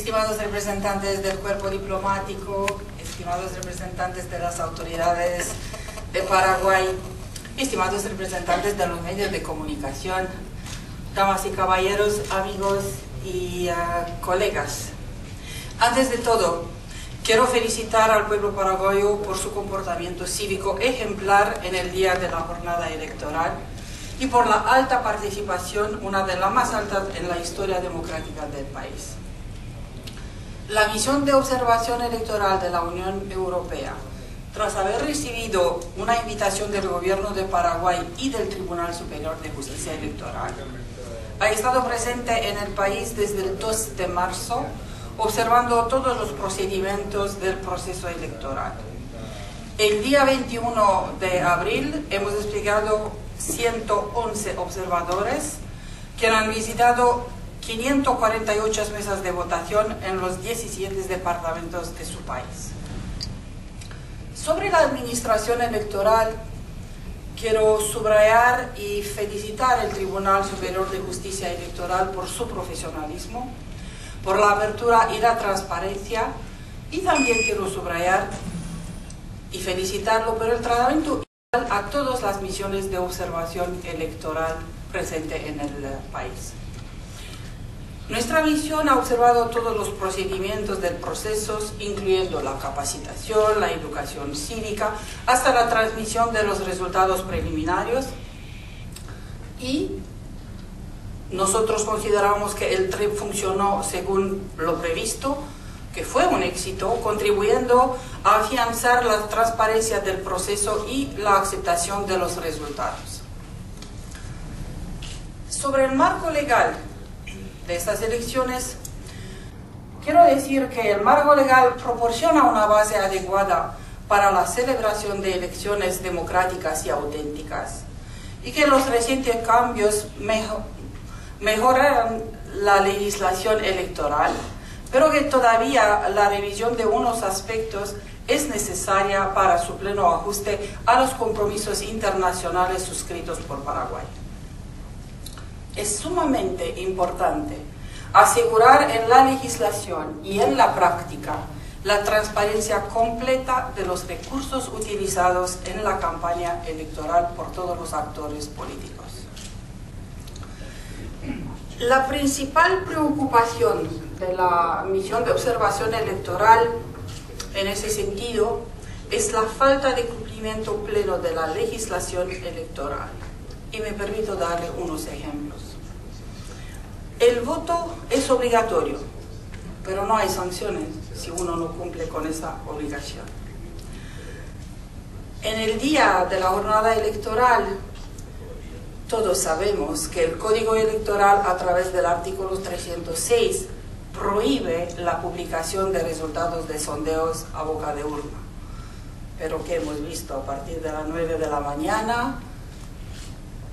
estimados representantes del cuerpo diplomático, estimados representantes de las autoridades de Paraguay, estimados representantes de los medios de comunicación, damas y caballeros, amigos y colegas. Antes de todo, quiero felicitar al pueblo paraguayo por su comportamiento cívico ejemplar en el día de la jornada electoral y por la alta participación, una de las más altas en la historia democrática del país. La misión de observación electoral de la Unión Europea, tras haber recibido una invitación del Gobierno de Paraguay y del Tribunal Superior de Justicia Electoral, ha estado presente en el país desde el 2 de marzo, observando todos los procedimientos del proceso electoral. El día 21 de abril hemos desplegado 111 observadores que han visitado 548 mesas de votación en los 17 departamentos de su país. Sobre la administración electoral, quiero subrayar y felicitar al Tribunal Superior de Justicia Electoral por su profesionalismo, por la apertura y la transparencia, y también quiero subrayar y felicitarlo por el tratamiento igual a todas las misiones de observación electoral presentes en el país. Nuestra misión ha observado todos los procedimientos del proceso, incluyendo la capacitación, la educación cívica, hasta la transmisión de los resultados preliminarios, y nosotros consideramos que el TREP funcionó según lo previsto, que fue un éxito, contribuyendo a afianzar la transparencia del proceso y la aceptación de los resultados. Sobre el marco legal de estas elecciones, quiero decir que el marco legal proporciona una base adecuada para la celebración de elecciones democráticas y auténticas, y que los recientes cambios mejoraron la legislación electoral, pero que todavía la revisión de unos aspectos es necesaria para su pleno ajuste a los compromisos internacionales suscritos por Paraguay. Es sumamente importante asegurar en la legislación y en la práctica la transparencia completa de los recursos utilizados en la campaña electoral por todos los actores políticos. La principal preocupación de la misión de observación electoral en ese sentido es la falta de cumplimiento pleno de la legislación electoral. Y me permito darle unos ejemplos. El voto es obligatorio, pero no hay sanciones si uno no cumple con esa obligación. En el día de la jornada electoral, todos sabemos que el Código Electoral, a través del artículo 306, prohíbe la publicación de resultados de sondeos a boca de urna. Pero que hemos visto a partir de las 9 de la mañana,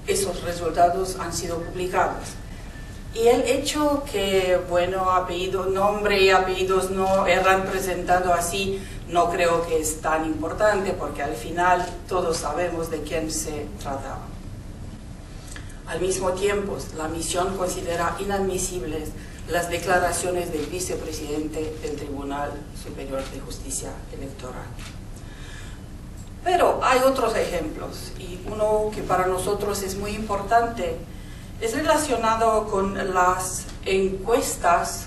esos resultados han sido publicados. Y el hecho que, bueno, nombre y apellidos no eran presentados así, no creo que es tan importante, porque al final todos sabemos de quién se trataba. Al mismo tiempo, la misión considera inadmisibles las declaraciones del vicepresidente del Tribunal Superior de Justicia Electoral. Pero hay otros ejemplos, y uno que para nosotros es muy importante es relacionado con las encuestas,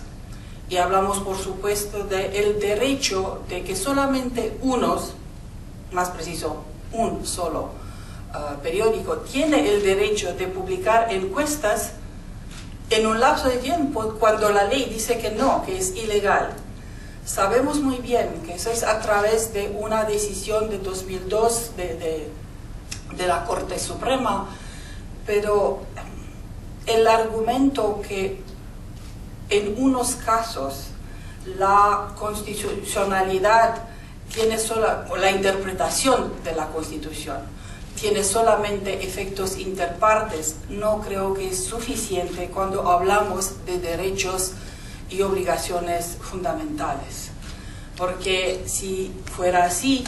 y hablamos por supuesto del derecho de que solamente unos, más preciso, un solo periódico tiene el derecho de publicar encuestas en un lapso de tiempo cuando la ley dice que no, que es ilegal. Sabemos muy bien que eso es a través de una decisión de 2002 de la Corte Suprema, pero el argumento que en unos casos la constitucionalidad tiene o la interpretación de la Constitución tiene solamente efectos interpartes, no creo que es suficiente cuando hablamos de derechos y obligaciones fundamentales. Porque si fuera así,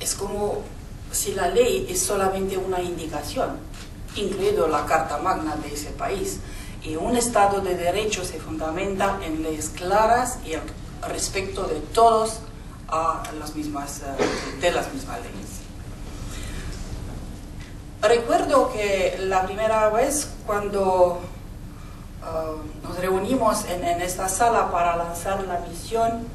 es como si la ley es solamente una indicación, incluido la Carta Magna de ese país. Y un Estado de Derecho se fundamenta en leyes claras y el respeto de todos a las mismas leyes. Recuerdo que la primera vez cuando nos reunimos en esta sala para lanzar la misión,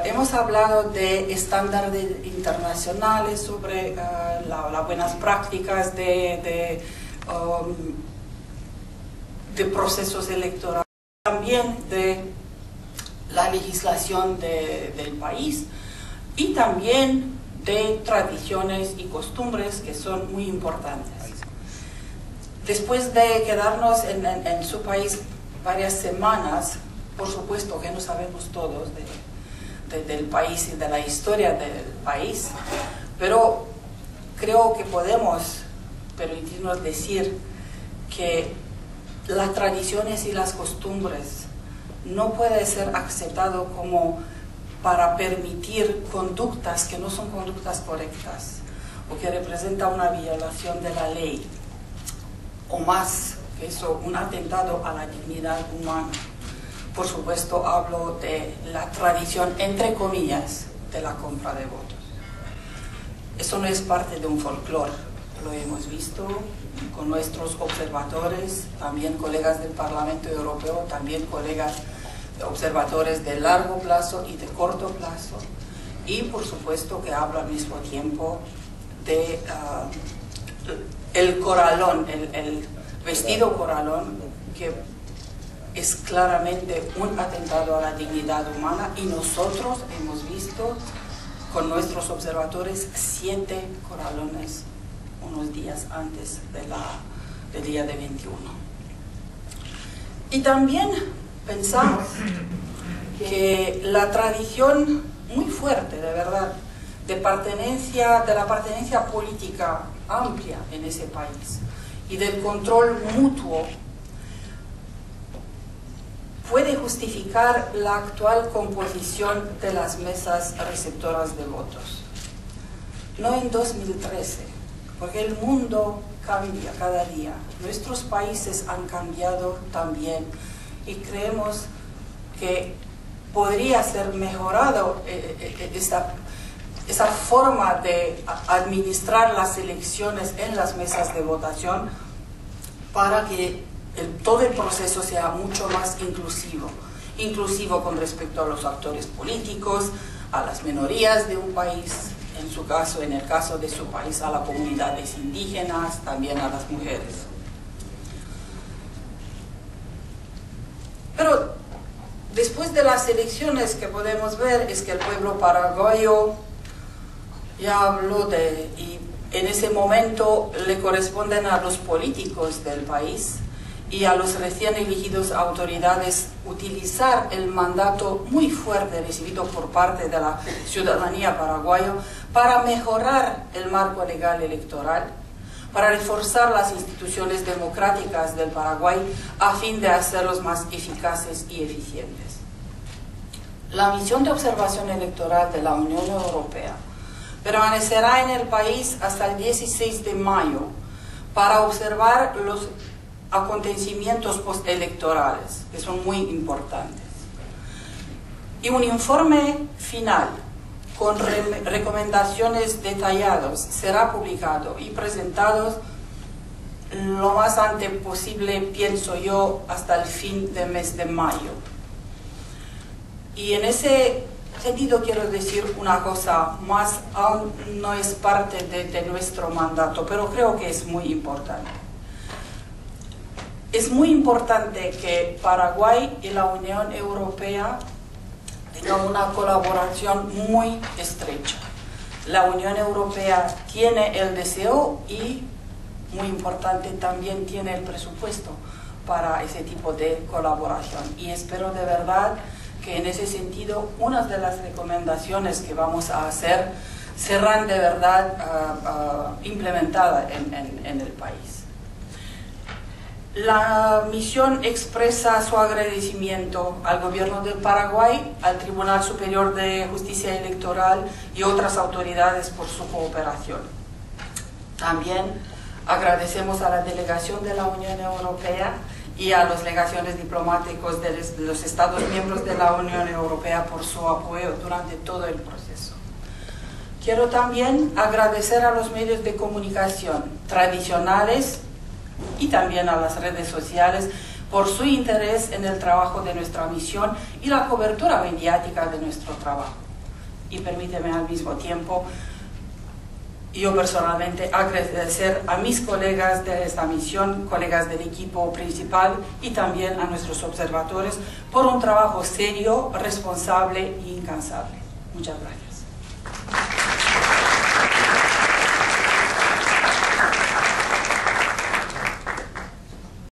hemos hablado de estándares internacionales sobre las buenas prácticas de procesos electorales, también de la legislación del país y también de tradiciones y costumbres que son muy importantes. Después de quedarnos en su país varias semanas, por supuesto que no sabemos todos del país y de la historia del país, pero creo que podemos permitirnos decir que las tradiciones y las costumbres no pueden ser aceptado como para permitir conductas que no son conductas correctas o que representan una violación de la ley, o más que eso, un atentado a la dignidad humana. Por supuesto, hablo de la tradición, entre comillas, de la compra de votos. Eso no es parte de un folclore, lo hemos visto con nuestros observadores, también colegas del Parlamento Europeo, también colegas observadores de largo plazo y de corto plazo, y por supuesto que hablo al mismo tiempo de el corralón, el vestido corralón, que es claramente un atentado a la dignidad humana, y nosotros hemos visto con nuestros observadores 7 corralones unos días antes del día de 21. Y también pensamos que la tradición muy fuerte, de verdad, de la pertenencia política amplia en ese país y del control mutuo puede justificar la actual composición de las mesas receptoras de votos. No en 2013, porque el mundo cambia cada día. Nuestros países han cambiado también y creemos que podría ser mejorado esa forma de administrar las elecciones en las mesas de votación para que todo el proceso sea mucho más inclusivo con respecto a los actores políticos, a las minorías de un país, en el caso de su país, a las comunidades indígenas, también a las mujeres. Pero después de las elecciones, que podemos ver es que el pueblo paraguayo ya habló y en ese momento le corresponden a los políticos del país y a los recién elegidos autoridades utilizar el mandato muy fuerte recibido por parte de la ciudadanía paraguaya para mejorar el marco legal electoral, para reforzar las instituciones democráticas del Paraguay a fin de hacerlos más eficaces y eficientes. La misión de observación electoral de la Unión Europea permanecerá en el país hasta el 16 de mayo para observar los acontecimientos postelectorales, que son muy importantes. Y un informe final con recomendaciones detalladas será publicado y presentado lo más antes posible, pienso yo, hasta el fin del mes de mayo. Y en ese sentido quiero decir una cosa más, aún no es parte de nuestro mandato, pero creo que es muy importante. Es muy importante que Paraguay y la Unión Europea tengan una colaboración muy estrecha. La Unión Europea tiene el deseo y, muy importante, también tiene el presupuesto para ese tipo de colaboración. Y espero de verdad que en ese sentido unas de las recomendaciones que vamos a hacer serán de verdad implementadas en el país. La misión expresa su agradecimiento al Gobierno del Paraguay, al Tribunal Superior de Justicia Electoral y otras autoridades por su cooperación. También agradecemos a la delegación de la Unión Europea y a las legaciones diplomáticos de los Estados miembros de la Unión Europea por su apoyo durante todo el proceso. Quiero también agradecer a los medios de comunicación tradicionales y también a las redes sociales por su interés en el trabajo de nuestra misión y la cobertura mediática de nuestro trabajo. Y permíteme al mismo tiempo, yo personalmente agradecer a mis colegas de esta misión, colegas del equipo principal y también a nuestros observadores por un trabajo serio, responsable e incansable. Muchas gracias.